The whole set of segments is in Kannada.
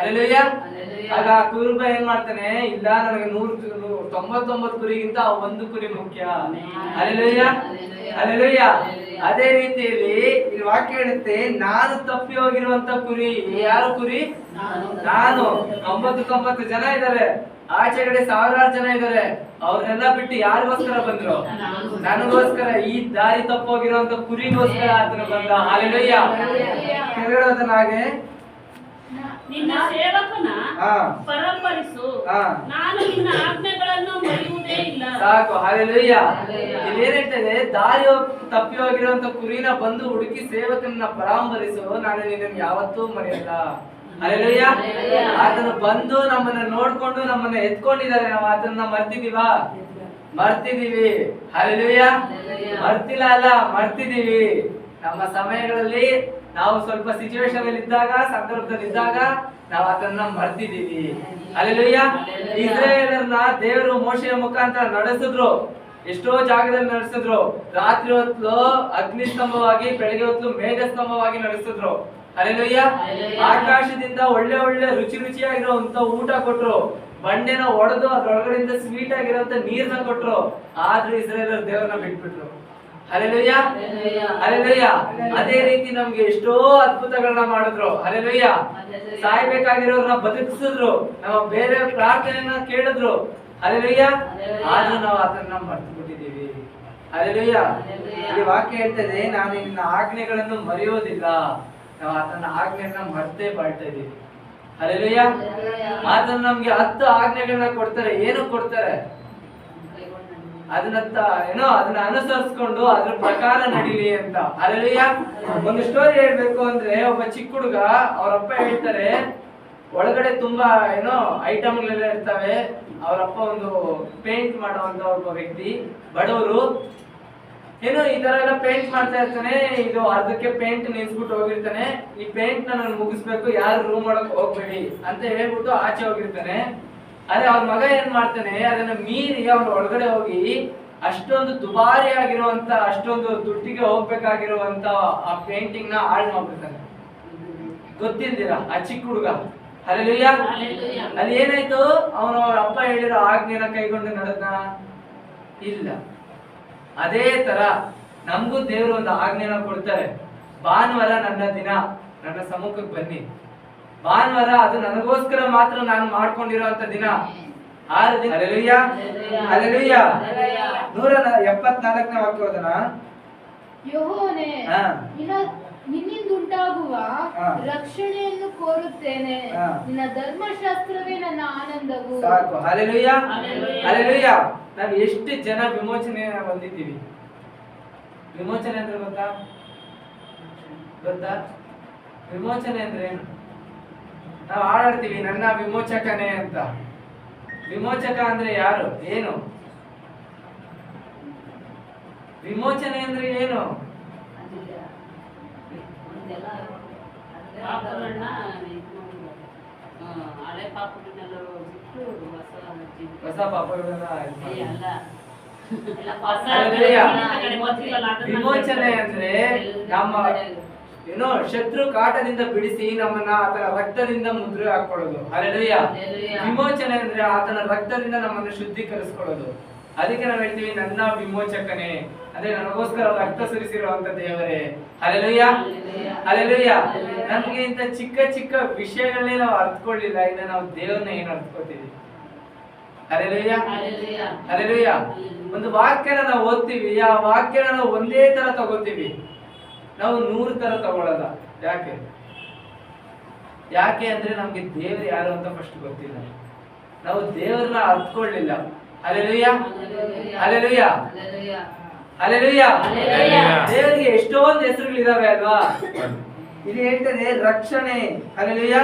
ಹಲ್ಲೆಲೂಯಾ. ಆಗ ಆ ಕುರುಬ ಏನ್ ಮಾಡ್ತಾನೆ, ಇಲ್ಲ ನನಗೆ 199 ಕುರಿಗಿಂತ ಒಂದು ಕುರಿ ಮುಖ್ಯ. Hallelujah hallelujah. ಅದೇ ರೀತಿಯಲ್ಲಿ ಈ ವಾಕ್ಯ ಹೇಳುತ್ತೆ, ನಾನು ತಪ್ಪಿ ಹೋಗಿರುವಂತ ಕುರಿ. ಯಾರು ಕುರಿ? ನಾನು. 99 ಜನ ಇದ್ದಾರೆ, ಆಚೆಗಡೆ ಸಾವಿರಾರು ಜನ ಇದ್ದಾರೆ. ಅವ್ರನ್ನೆಲ್ಲ ಬಿಟ್ಟು ಯಾರಿಗೋಸ್ಕರ ಬಂದ್ರು? ನನಗೋಸ್ಕರ, ಈ ದಾರಿ ತಪ್ಪೋಗಿರುವಂತ ಕುರಿಗೋಸ್ಕರ ಆತನು ಬಂದ. ಹಲ್ಲೆಲೂಯಾ. ಹಾಗೆ ನಿನ್ನ ಸೇವಕನ ಪರಾಂಬರಿಸು, ನಾನು ನಿನ್ನ ಆಜ್ಞೆಗಳನ್ನು ಮರೆಯುವುದೇ ಇಲ್ಲ. ಸಾಕು. ಹಲ್ಲೆಲೂಯಾ. ಇಲ್ಲಿ ಏನಿರ್ತದೆ, ದಾರಿ ತಪ್ಪಿ ಹೋಗಿರುವಂತ ಕುರಿನ ಬಂದು ಹುಡುಕಿ ಸೇವಕನ ಪರಾಂಬರಿಸು, ನಾನು ನಿನ್ನನ್ನು ಯಾವತ್ತೂ ಮರೆಯಲ್ಲ. ಹಲ್ಲೆಲೂಯಾ. ಆತನು ಬಂದು ನಮ್ಮನ್ನ ನೋಡ್ಕೊಂಡು ನಮ್ಮನ್ನ ಎತ್ಕೊಂಡಿದ್ದಾರೆ. ನಾವು ಆತನ ಮರ್ತಿದೀವಾ? ಮರ್ತಿದೀವಿ. ಹಲ್ಲೆಲೂಯಾ. ಮರ್ತಿಲ್ಲ ಅಲ್ಲ, ಮರ್ತಿದೀವಿ. ನಮ್ಮ ಸಮಯಗಳಲ್ಲಿ ನಾವು ಸ್ವಲ್ಪ ಸಿಚುವೇಶನ್ ಅಲ್ಲಿ ಇದ್ದಾಗ, ಸಂದರ್ಭದಲ್ಲಿ ಇದ್ದಾಗ ನಾವು ಅದನ್ನ ಮರ್ತಿದೀವಿ. ಹಲ್ಲೆಲೂಯಾ. ಇಸ್ರಾಯೇಲರನ್ನ ದೇವರು ಮೋಶೆಯ ಮುಖಾಂತರ ನಡೆಸಿದ್ರು, ಎಷ್ಟೋ ಜಾಗದಲ್ಲಿ ನಡೆಸಿದ್ರು. ರಾತ್ರಿ ಹೊತ್ತು ಅಗ್ನಿ ಸ್ತಂಭವಾಗಿ, ಬೆಳಗ್ಗೆ ಹೊತ್ತು ಮೇಘ ಸ್ತಂಭವಾಗಿ ನಡೆಸಿದ್ರು. ಹಲ್ಲೆಲೂಯಾ. ಆಕಾಶದಿಂದ ಒಳ್ಳೆ ಒಳ್ಳೆ ರುಚಿಯಾಗಿರುವಂತ ಊಟ ಕೊಟ್ರು. ಬಂಡೆನ ಒಡೆದು ಅದ್ರೊಳಗಡೆಯಿಂದ ಸ್ವೀಟ್ ಆಗಿರುವಂತ ನೀರ್ನ ಕೊಟ್ರು. ಆದ್ರೂ ಇಸ್ರಾಯೇಲರು ದೇವರನ್ನ ಬಿಟ್ಬಿಟ್ರು. Hallelujah hallelujah. ಅದೇ ರೀತಿ ನಮ್ಗೆ ಎಷ್ಟೋ ಅದ್ಭುತಗಳನ್ನ ಮಾಡಿದ್ರು. ಹಲ್ಲೆಲೂಯಾ. ಸಾಯ್ಬೇಕಾಗಿರೋರ್ನ ಬದುಕಿಸಿದ್ರು, ನಮ್ಮ ಬೇರೆ ಪ್ರಾರ್ಥನೆಯನ್ನ ಕೇಳಿದ್ರು. ಹಲ್ಲೆಲೂಯಾ. ಆದ್ರೂ ನಾವು ಅದನ್ನ ಮರ್ತು ಬಿಟ್ಟಿದ್ದೀವಿ. ಹಲ್ಲೆಲೂಯಾ. ಇಲ್ಲಿ ವಾಕ್ಯ ಹೇಳ್ತದೆ, ನಾನು ನಿನ್ನ ಆಜ್ಞೆಗಳನ್ನು ಮರೆಯೋದಿಲ್ಲ. ನಾವು ಆತನ ಆಜ್ಞೆಯನ್ನ ಮರ್ತೇ ಬಾಳ್ತಾ ಇದೀವಿ. ಹಲ್ಲೆಲೂಯಾ. ಆತನ ನಮ್ಗೆ 10 ಆಜ್ಞೆಗಳನ್ನ ಕೊಡ್ತಾರೆ. ಏನು ಕೊಡ್ತಾರೆ? ಅದನ್ನ ಅನುಸರಿಸ್ಕೊಂಡು ಅದ್ರ ಪ್ರಕಾರ ನಡೀಲಿ ಅಂತ. ಹಲ್ಲೆಲೂಯಾ. ಒಂದು ಸ್ಟೋರಿ ಹೇಳ್ಬೇಕು ಅಂದ್ರೆ, ಒಬ್ಬ ಚಿಕ್ಕ ಹುಡುಗ, ಅವರಪ್ಪ ಹೇಳ್ತಾರೆ, ಒಳಗಡೆ ತುಂಬಾ ಐಟಮ್ಗಳೆಲ್ಲ ಇರ್ತವೆ. ಅವರಪ್ಪ ಒಂದು ಪೇಂಟ್ ಮಾಡುವಂತ ಒಬ್ಬ ವ್ಯಕ್ತಿ, ಬಡವರು. ಈ ತರ ಎಲ್ಲ ಪೇಂಟ್ ಮಾಡ್ತಾ ಇರ್ತಾನೆ. ಇದು ಅರ್ಧಕ್ಕೆ ಪೇಂಟ್ ನಿಲ್ಸ್ಬಿಟ್ಟು ಹೋಗಿರ್ತಾನೆ. ಈ ಪೇಂಟ್ ನಾನು ಮುಗಿಸ್ಬೇಕು, ಯಾರು ರೂಮ್ ಒಳಗೆ ಹೋಗ್ಬೇಡಿ ಅಂತ ಹೇಳ್ಬಿಟ್ಟು ಆಚೆ ಹೋಗಿರ್ತಾನೆ. ಆದ್ರೆ ಅವ್ರ ಮಗ ಏನ್ ಮಾಡ್ತಾನೆ, ಅದನ್ನ ಮೀರಿ ಅವ್ರ ಒಳಗಡೆ ಹೋಗಿ ಅಷ್ಟೊಂದು ದುಬಾರಿ ಆಗಿರುವಂತ, ಅಷ್ಟೊಂದು ದುಡ್ಡಿಗೆ ಹೋಗ್ಬೇಕಾಗಿರುವಂತ ಆ ಪೇಂಟಿಂಗ್ ನ ಹಾಳು ಮಾಡ್ಬಿಡ್ತಾನೆ. ಗೊತ್ತಿಲ್ದಿರ ಆ ಚಿಕ್ಕ ಹುಡುಗ. ಹಲ್ಲೆಲೂಯಾ. ಅಲ್ಲಿ ಏನಾಯ್ತು? ಅವನು ಅವ್ರ ಅಪ್ಪ ಹೇಳಿರೋ ಆಜ್ಞೆನ ಕೈಗೊಂಡು ನಡೆದ್ನ? ಇಲ್ಲ. ಅದೇ ತರ ನಮಗೂ ದೇವರು ಒಂದು ಆಜ್ಞೆನ ಕೊಡ್ತಾರೆ. ಭಾನುವಾರ ನನ್ನ ದಿನ, ನನ್ನ ಸಮ್ಮುಖಕ್ಕೆ ಬನ್ನಿ. ಭಾನುವಾರ ಅದು ನನಗೋಸ್ಕರ ಮಾತ್ರ ನಾನು ಮಾಡ್ಕೊಂಡಿರುವಂತ ದಿನ. 6 ದಿನ. Hallelujah hallelujah. 174ನೇ ವಾಕ್ಯ ಓದೋಣ. ಯೆಹೋವನೇ, ನಿನ್ನಿಂದುಂಟಾಗುವ ರಕ್ಷಣೆಯನ್ನು ಕೋರುತ್ತೇನೆ. ನಿನ್ನ ಧರ್ಮಶಾಸ್ತ್ರವೇ ನನ್ನ ಆನಂದವು. ಸಾಕು. Hallelujah hallelujah. ನಾವು ಎಷ್ಟು ಜನ ವಿಮೋಚನೆ ಹೊಂದಿದ್ದೀವಿ? ವಿಮೋಚನೆ ಅಂದ್ರೆ ಗೊತ್ತಾ? ವಿಮೋಚನೆ ಅಂದ್ರೆ ಏನು? ನಾವು ಆಡಾಡ್ತೀವಿ, ನನ್ನ ವಿಮೋಚಕನೇ ಅಂತ. ವಿಮೋಚಕ ಅಂದ್ರೆ ಯಾರು? ಏನು ವಿಮೋಚನೆ ಅಂದ್ರೆ ಏನು? ಹೊಸ ಪಾಪಗಳನ್ನ ವಿಮೋಚನೆ ಅಂದ್ರೆ ನಮ್ಮ ಶತ್ರು ಕಾಟದಿಂದ ಬಿಡಿಸಿ ನಮ್ಮನ್ನ ಆತನ ರಕ್ತದಿಂದ ಮುದ್ರೆ ಹಾಕೊಳ್ಳೋದು. ಹಲ್ಲೆಲೂಯಾ. ವಿಮೋಚನೆ ಅಂದ್ರೆ ಆತನ ರಕ್ತದಿಂದ ನಮ್ಮನ್ನು ಶುದ್ಧೀಕರಿಸಿಕೊಳ್ಳೋದು. ಅದಕ್ಕೆ ನಾವು ಹೇಳ್ತೀವಿ, ನನ್ನ ವಿಮೋಚಕನೇ ಅಂದ್ರೆ ನನಗೋಸ್ಕರ ರಕ್ತ ಸುರಿಸಿರುವಂತ ದೇವರೇ. Hallelujah hallelujah. ನಮ್ಗೆ ಇಂತ ಚಿಕ್ಕ ಚಿಕ್ಕ ವಿಷಯಗಳನ್ನೇ ನಾವು ಅರ್ಥಕೊಳ್ಳಿಲ್ಲ, ಇನ್ನು ನಾವು ದೇವರನ್ನ ಏನ್ ಅರ್ಥಕೋತೀವಿ? Hallelujah hallelujah. ಒಂದು ವಾಕ್ಯನ ನಾವು ಓದ್ತೀವಿ, ಆ ವಾಕ್ಯನ ನಾವು ಒಂದೇ ತರ ತಗೋತೀವಿ, ನಾವು 100 ತರ ತಗೊಳ್ಳಲ್ಲ. ಯಾಕೆ ಅಂದ್ರೆ ನಮ್ಗೆ ದೇವರು ಯಾರು ಅಂತ ಫಸ್ಟ್ ಗೊತ್ತಿಲ್ಲ. ನಾವು ದೇವರನ್ನ ಅರ್ಥಕೊಳ್ಳಿಲ್ಲ. Hallelujah hallelujah hallelujah. ದೇವರಿಗೆ ಎಷ್ಟೊಂದು ಹೆಸರುಗಳಿದಾವೆ ಅಲ್ವಾ? ಇಲ್ಲಿ ಹೇಳ್ತದೆ ರಕ್ಷಣೆ. ಹಲ್ಲೆಲೂಯಾ.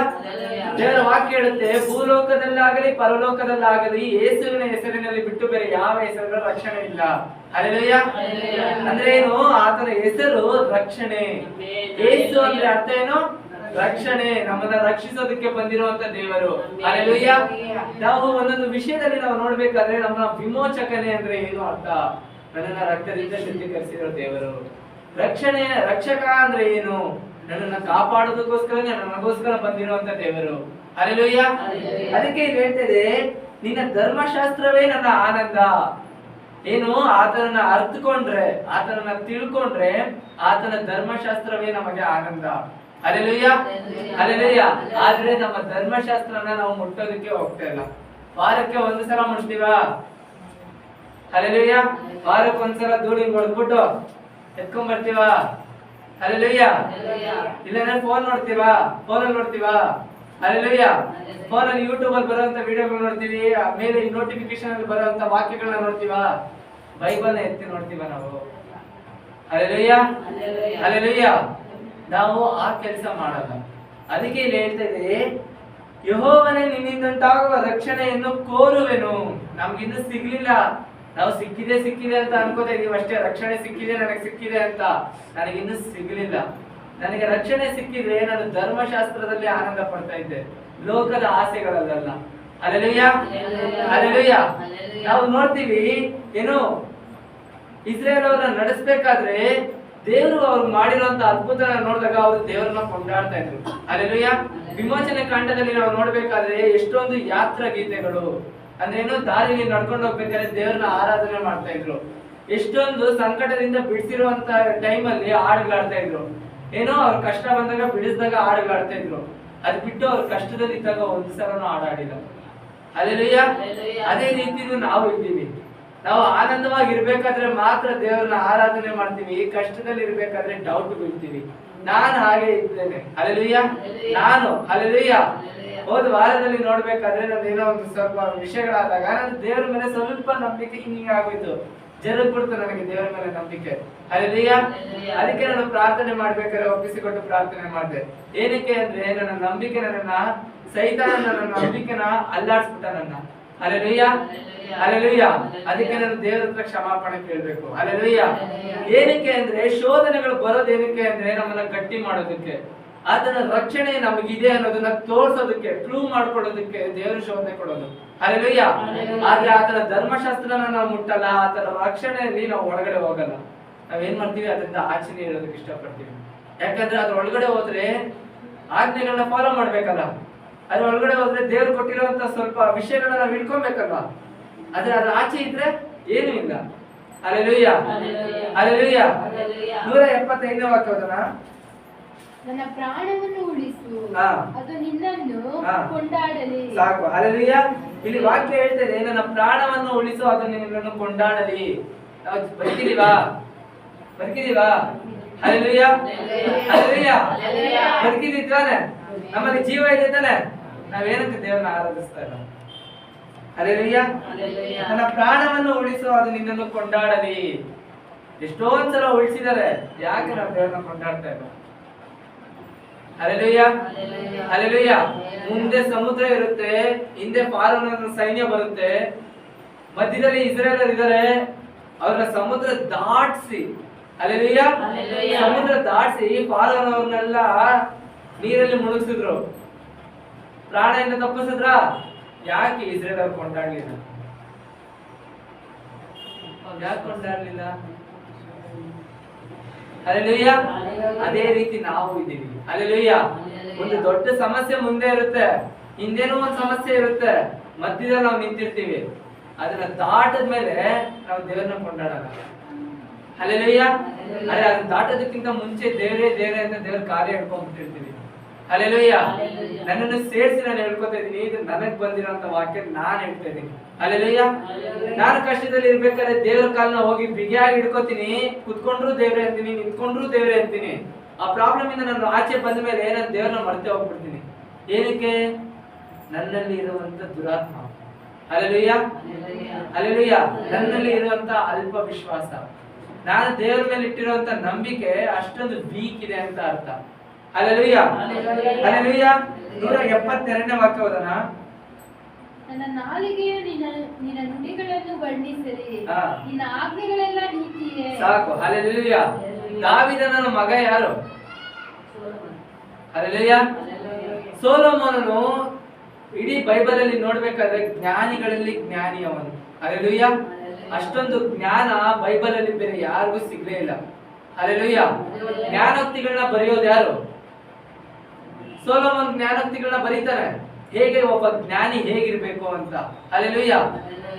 ದೇವರ ವಾಕ್ಯ ಹೇಳುತ್ತೆ, ಭೂಲೋಕದಲ್ಲಾಗಲಿ ಪರಲೋಕದಲ್ಲಾಗಲಿ ಯೇಸುವಿನ ಹೆಸರಿನಲ್ಲಿ ಬಿಟ್ಟು ಬೇರೆ ಯಾವ ಹೆಸರಿನ ರಕ್ಷಣೆ ಇಲ್ಲ. ಹಲ್ಲೆಲೂಯಾ. ಅಂದ್ರೆ ಏನು? ಆತನ ಹೆಸರು ರಕ್ಷಣೆ. ಯೇಸು ಅಂದ್ರೆ ಅರ್ಥ ಏನು? ರಕ್ಷಣೆ. ನಮ್ಮನ್ನ ರಕ್ಷಿಸೋದಕ್ಕೆ ಬಂದಿರುವಂತ ದೇವರು. ಹಲ್ಲೆಲೂಯಾ. ನಾವು ಒಂದೊಂದು ವಿಷಯದಲ್ಲಿ ನಾವು ನೋಡ್ಬೇಕಾದ್ರೆ ನಮ್ಮ ವಿಮೋಚಕನೇ ಅಂದ್ರೆ ಏನು ಅರ್ಥ? ನನ್ನನ್ನ ರಕ್ತದಿಂದ ಶುದ್ಧೀಕರಿಸಿರೋ ದೇವರು. ರಕ್ಷಣೆ, ರಕ್ಷಕ ಅಂದ್ರೆ ಏನು? ನನ್ನನ್ನ ಕಾಪಾಡೋದಕ್ಕೋಸ್ಕರ ನನಗೋಸ್ಕರ ಬಂದಿರುವಂತ ದೇವರು. ಹಲ್ಲೆಲೂಯ. ಅದಕ್ಕೆ ಇಲ್ಲಿ ಹೇಳ್ತಿದೆ, ನಿನ್ನ ಧರ್ಮಶಾಸ್ತ್ರವೇ ನನ್ನ ಆನಂದ. ಏನು, ಆತನನ್ನ ಅರ್ಥಕೊಂಡ್ರೆ, ಆತನನ್ನ ತಿಳ್ಕೊಂಡ್ರೆ, ಆತನ ಧರ್ಮಶಾಸ್ತ್ರವೇ ನಮಗೆ ಆನಂದ. Hallelujah, hallelujah. ಆದ್ರೆ ನಮ್ಮ ಧರ್ಮಶಾಸ್ತ್ರನ ನಾವು ಮುಟ್ಟೋದಕ್ಕೆ ಹೋಗ್ತಾ ಇಲ್ಲ. ವಾರಕ್ಕೆ ಒಂದು ಸಲ ಮುಟ್ತೀವಾ? ಹಲ್ಲೆಲೂಯ. ವಾರಕ್ಕೆ ಒಂದ್ಸಲ ಧೂಳಿಗೆ ಹೊಡೆದ್ಬಿಟ್ಟು ಎತ್ಕೊಂಡ್ ಬರ್ತೀವಾ? ಹಲ್ಲೆಲೂಯ. ಇಲ್ಲಾಂದ್ರೆ ಫೋನ್ ನೋಡ್ತೀವಾ? ಫೋನಲ್ಲಿ ನೋಡ್ತೀವಾ? ಹಲ್ಲೆಲೂಯ. ಫೋನಲ್ಲಿ ಯೂಟ್ಯೂಬ್ ಅಲ್ಲಿ ಬರುವಂತ ವಿಡಿಯೋಗಳು ನೋಡ್ತೀವಿ, ಆಮೇಲೆ ನೋಟಿಫಿಕೇಶನ್ ಅಲ್ಲಿ ಬರುವಂತ ವಾಕ್ಯಗಳನ್ನ ನೋಡ್ತೀವಾ? ಬೈಬಲ್ ಎತ್ತಿ ನೋಡ್ತೀವಾ ನಾವು? Hallelujah, hallelujah. ನಾವು ಆ ಕೆಲಸ ಮಾಡಲ್ಲ. ಅದಕ್ಕೆ ಇಲ್ಲಿ ಹೇಳ್ತಾ ಇದೆ, ಯೆಹೋವನೇ ನಿನ್ನಿಂದುಂಟಾಗುವ ರಕ್ಷಣೆಯನ್ನು ಕೋರುವೆನು. ನಮ್ಗಿನ್ನೂ ಸಿಗ್ಲಿಲ್ಲ, ನಾವು ಸಿಕ್ಕಿದೆ ಅಂತ ಅನ್ಕೋತಾ ಇದೀವಿ ಅಷ್ಟೇ. ರಕ್ಷಣೆ ಸಿಕ್ಕಿದೆ, ನನಗೆ ಸಿಕ್ಕಿದೆ ಅಂತ. ನನಗಿನ್ನೂ ಸಿಗ್ಲಿಲ್ಲ. ನನಗೆ ರಕ್ಷಣೆ ಸಿಕ್ಕಿದ್ರೆ ನಾನು ಧರ್ಮಶಾಸ್ತ್ರದಲ್ಲಿ ಆನಂದ ಪಡ್ತಾ ಇದ್ದೆ, ಲೋಕದ ಆಸೆಗಳಲ್ಲ. Hallelujah, hallelujah. ನಾವು ನೋಡ್ತೀವಿ, ಏನು, ಇಸ್ರೇಲ್ ಅವರನ್ನ ನಡೆಸಬೇಕಾದ್ರೆ ದೇವರು ಅವ್ರು ಮಾಡಿರುವಂತ ಅದ್ಭುತ ನೋಡಿದಾಗ ಅವರು ದೇವರನ್ನ ಕೊಂಡಾಡ್ತಾ ಇದ್ರು. ಹಲ್ಲೆಲೂಯ. ವಿಮೋಚನೆ ಕಾಂಡದಲ್ಲಿ ನಾವು ನೋಡ್ಬೇಕಾದ್ರೆ ಎಷ್ಟೊಂದು ಯಾತ್ರಾ ಗೀತೆಗಳು, ಅಂದ್ರೆ ಏನು, ದಾರಿಯಲ್ಲಿ ನಡ್ಕೊಂಡು ಹೋಗ್ಬೇಕಾದ್ರೆ ದೇವರನ್ನ ಆರಾಧನೆ ಮಾಡ್ತಾ ಇದ್ರು. ಎಷ್ಟೊಂದು ಸಂಕಟದಿಂದ ಬಿಡಿಸಿರುವಂತ ಟೈಮಲ್ಲಿ ಹಾಡುಗಳಾಡ್ತಾ ಇದ್ರು. ಏನೋ ಅವ್ರ ಕಷ್ಟ ಬಂದಾಗ ಬಿಡಿಸಿದಾಗ ಹಾಡುಗಳಾಡ್ತಾ ಇದ್ರು. ಅದ್ ಬಿಟ್ಟು ಅವ್ರ ಕಷ್ಟದಲ್ಲಿ ಇದ್ದಾಗ ಒಂದು ಸಲನೂ ಹಾಡಾಡಿಲ್ಲ. ಹಲ್ಲೆಲೂಯ. ಅದೇ ರೀತಿ ನಾವು ಇದ್ದೀವಿ. ನಾವು ಆನಂದವಾಗಿ ಇರ್ಬೇಕಾದ್ರೆ ಮಾತ್ರ ದೇವರನ್ನ ಆರಾಧನೆ ಮಾಡ್ತೀವಿ, ಕಷ್ಟದಲ್ಲಿ ಇರ್ಬೇಕಾದ್ರೆ ಡೌಟ್ ಬೀಳ್ತೀವಿ. ನಾನು ಹಾಗೆ ಇದ್ದೇನೆ. ಹಲ್ಲೆಲೂಯ. ನಾನು, ಹಲ್ಲೆಲೂಯ, ಹೋದ ವಾರದಲ್ಲಿ ನೋಡ್ಬೇಕಾದ್ರೆ ನಾನು ಏನೋ ಒಂದು ಸ್ವಲ್ಪ ವಿಷಯಗಳಾದಾಗ ನಾನು ದೇವರ ಮೇಲೆ ಸ್ವಲ್ಪ ನಂಬಿಕೆ ಹಿಂಗೆ ಆಗೋಯ್ತು, ಜರುಗ್ಬಿಡ್ತು ನನಗೆ ದೇವರ ಮೇಲೆ ನಂಬಿಕೆ. ಹಲ್ಲೆಲೂಯ. ಅದಕ್ಕೆ ನಾನು ಪ್ರಾರ್ಥನೆ ಮಾಡ್ಬೇಕಾದ್ರೆ ಒಪ್ಪಿಸಿಕೊಟ್ಟು ಪ್ರಾರ್ಥನೆ ಮಾಡಿದೆ. ಏನಕ್ಕೆ ಅಂದ್ರೆ ನನ್ನ ನಂಬಿಕೆ, ಸೈತಾನ ನನ್ನ ನಂಬಿಕೆನ ಅಲ್ಲಾಡ್ಸ್ಬಿಟ್ಟ ನನ್ನ. Hallelujah, hallelujah. ಅದಕ್ಕೆ ನಾನು ದೇವರ ಹತ್ರ ಕ್ಷಮಾಪಣೆ ಕೇಳ್ಬೇಕು. ಹಲ್ಲೆಲೂಯ. ಏನಕ್ಕೆ ಅಂದ್ರೆ ಶೋಧನೆಗಳು ಬರೋದೇನಕ್ಕೆ ಅಂದ್ರೆ ನಮ್ಮನ್ನ ಗಟ್ಟಿ ಮಾಡೋದಕ್ಕೆ, ಆತನ ರಕ್ಷಣೆ ನಮಗಿದೆ ಅನ್ನೋದನ್ನ ತೋರ್ಸೋದಕ್ಕೆ, ಪ್ರೂವ್ ಮಾಡ್ಕೊಡೋದಕ್ಕೆ ದೇವರು ಶೋಧನೆ ಕೊಡೋದು. ಹಲ್ಲೆಲೂಯ. ಆದ್ರೆ ಆತನ ಧರ್ಮಶಾಸ್ತ್ರನ ನಾವು ಮುಟ್ಟಲ್ಲ, ಆತನ ರಕ್ಷಣೆಯಲ್ಲಿ ನಾವು ಒಳಗಡೆ ಹೋಗಲ್ಲ. ನಾವೇನ್ ಮಾಡ್ತೀವಿ, ಅದರಿಂದ ಆಚೆನೆ ಇರೋದಕ್ಕೆ ಇಷ್ಟಪಡ್ತೀವಿ. ಯಾಕಂದ್ರೆ ಅದ್ರ ಒಳಗಡೆ ಹೋದ್ರೆ ಆಜ್ಞೆಗಳನ್ನ ಫಾಲೋ ಮಾಡ್ಬೇಕಲ್ಲ. ಅದ್ರ ಒಳಗಡೆ ಹೋದ್ರೆ ದೇವ್ರು ಕೊಟ್ಟಿರುವಂತ ಸ್ವಲ್ಪ ವಿಷಯಗಳನ್ನ ನಾವು ಇಟ್ಕೊಬೇಕಲ್ವಾ. ಆದ್ರೆ ಅದ್ರ ಆಚೆ ಇದ್ರೆ ಏನು ಇಲ್ಲ. Hallelujah, hallelujah. 175ನೇ ವಾಕ್ಯ ಓದೋಣ. ನನ್ನ ಪ್ರಾಣವನ್ನು ಉಳಿಸು, ಹಾ. ಅದು ನಿನ್ನನ್ನು ಹಾ. ಕೊಂಡಾಡಲಿ. ಸಾಕು. ಹಲ್ಲೆಲೂಯ. ಇಲ್ಲಿ ವಾಕ್ಯ ಹೇಳ್ತದೆ, ನನ್ನ ಪ್ರಾಣವನ್ನು ಉಳಿಸು, ಅದು ನಿನ್ನನ್ನು ಕೊಂಡಾಡಲಿ. ನಾವು ಬದುಕಿದೀವಾ? ಬದುಕಿದೀವಾ? Hallelujah, hallelujah. ಬದುಕಿದಿದ್ದಾನೆ, ನಮ್ಮಲ್ಲಿ ಜೀವ ಇದೆ ತಾನೆ. ನಾವೇನಕ್ಕೆ ದೇವರನ್ನ ಆರಾಧಿಸ್ತಾ ಇಲ್ಲ? ಹಲ್ಲೆಲೂಯ. ನನ್ನ ಪ್ರಾಣವನ್ನು ಉಳಿಸು, ಅದು ನಿನ್ನನ್ನು ಕೊಂಡಾಡಲಿ. ಎಷ್ಟೊಂದ್ಸಲ ಉಳಿಸಿದ್ದಾರೆ, ಯಾಕೆ ನಾವು ದೇವರನ್ನ ಕೊಂಡಾಡ್ತಾ ಇಲ್ಲ? Hallelujah, hallelujah. ಮುಂದೆ ಸಮುದ್ರ ಇರುತ್ತೆ, ಹಿಂದೆ ಫಾರೋನನ ಸೈನ್ಯ ಬರುತ್ತೆ, ಮಧ್ಯದಲ್ಲಿ ಇಸ್ರೇಲರ್ ಇದ್ದಾರೆ. ಅವ್ರನ್ನ ಸಮುದ್ರ ದಾಟಿಸಿ, ಹಲ್ಲೆಲೂಯ, ಸಮುದ್ರ ದಾಟಿಸಿ ಫಾರೋನವ್ರನ್ನೆಲ್ಲ ನೀರಲ್ಲಿ ಮುಳುಗಿಸಿದ್ರು. ಪ್ರಾಣದಿಂದ ತಪ್ಪಿಸಿದ್ರ? ಯಾಕೆ ಇಸ್ರೇಲ್ ಅವ್ರು ಕೊಂಡಾಡ್ಲಿಲ್ಲ? ಯಾಕೆ ಕೊಂಡಾಡ್ಲಿಲ್ಲ? ಹಲ್ಲೆಲೂಯ. ಅದೇ ರೀತಿ ನಾವು ಇದ್ದೀವಿ. ಹಲ್ಲೆಲೂಯ. ಒಂದು ದೊಡ್ಡ ಸಮಸ್ಯೆ ಮುಂದೆ ಇರುತ್ತೆ, ಹಿಂದೇನೋ ಒಂದು ಸಮಸ್ಯೆ ಇರುತ್ತೆ, ಮಧ್ಯದಲ್ಲಿ ನಾವು ನಿಂತಿರ್ತೀವಿ. ಅದನ್ನ ದಾಟದ ಮೇಲೆ ನಾವು ದೇವರನ್ನ ಕೊಂಡಾಡಲ್ಲ. ಹಲ್ಲೆಲೂಯ. ಅದೇ ಅದನ್ನ ದಾಟೋದಕ್ಕಿಂತ ಮುಂಚೆ ದೇವರೇ ದೇವರೇ ಅಂತ ದೇವ್ರ ಕಾರ್ಯ ಹೇಳ್ಕೊಂಡ್ಬಿಟ್ಟಿರ್ತೀವಿ. ಹಲ್ಲೆಲೂಯ. ನನ್ನನ್ನು ಸೇರಿಸಿ ನಾನು ಹೇಳ್ಕೊತಾ ಇದ್ದೀನಿ, ಇದು ನನಗ್ ಬಂದಿರೋಂತ ವಾಕ್ಯ ನಾನ್ ಹೇಳ್ತಾ ಇದ್ದೀನಿ. ಹಲ್ಲೆಲೂಯ. ನಾನು ಕಷ್ಟದಲ್ಲಿ ಇರ್ಬೇಕಾದ್ರೆ ದೇವ್ರ ಕಾಲನ ಹೋಗಿ ಬಿಗಿಯಾಗಿ ಹಿಡ್ಕೋತೀನಿ, ಕುತ್ಕೊಂಡ್ರು ದೇವ್ರೆ ಅಂತೀನಿ, ನಿಂತ್ಕೊಂಡ್ರು ದೇವ್ರೆ ಅಂತೀನಿ. ಆ ಪ್ರಾಬ್ಲಮ್ ಇಂದ ನಾನು ಆಚೆ ಬಂದ ಮೇಲೆ ನಾನು ದೇವ್ರನ್ನ ಮರ್ತೆ ಹೋಗ್ಬಿಡ್ತೀನಿ. ಏನಕ್ಕೆ? ನನ್ನಲ್ಲಿ ಇರುವಂತ ದುರಾತ್ಮ. Hallelujah, hallelujah. ನನ್ನಲ್ಲಿ ಇರುವಂತ ಅಲ್ಪ ವಿಶ್ವಾಸ, ನಾನು ದೇವರ ಮೇಲೆ ಇಟ್ಟಿರುವಂತ ನಂಬಿಕೆ ಅಷ್ಟೊಂದು ವೀಕ್ ಇದೆ ಅಂತ ಅರ್ಥ. Hallelujah, hallelujah. 172ನೇ ವಾಕ್ಯ ಓದೋಣ. ನನ್ನ ನಾಲಿಗೆಯು ನಿನ್ನ ನುಡಿಗಳನ್ನು ವರ್ಣಿಸಲಿ, ನಿನ್ನ ಆಜ್ಞೆಗಳೆಲ್ಲ ನೀತಿಯೇ. ಸಾಕು. ಹಲ್ಲೆಲೂಯ. ದಾವೀದನ ಮಗ ಯಾರು? ಹಲ್ಲೆಲೂಯ. ಸೊಲೊಮೋನನು ಇಡೀ ಬೈಬಲ್ ಅಲ್ಲಿ ನೋಡ್ಬೇಕಾದ್ರೆ ಜ್ಞಾನಿಗಳಲ್ಲಿ ಜ್ಞಾನಿ ಅವನು. ಹಲ್ಲೆಲೂಯ. ಅಷ್ಟೊಂದು ಜ್ಞಾನ ಬೈಬಲ್ ಅಲ್ಲಿ ಬೇರೆ ಯಾರಿಗೂ ಸಿಗ್ಲೇ ಇಲ್ಲ. ಹಲ್ಲೆಲೂಯ. ಜ್ಞಾನೋಕ್ತಿಗಳನ್ನ ಬರೆಯೋದು ಯಾರು? ಸೊಲೊಮೋನ್ ಜ್ಞಾನೋಕ್ತಿಗಳನ್ನ ಬರೀತಾನೆ. ಹೇಗೆ ಒಬ್ಬ ಜ್ಞಾನಿ ಹೇಗಿರ್ಬೇಕು ಅಂತ. ಹಲ್ಲೆಲೂಯಾ.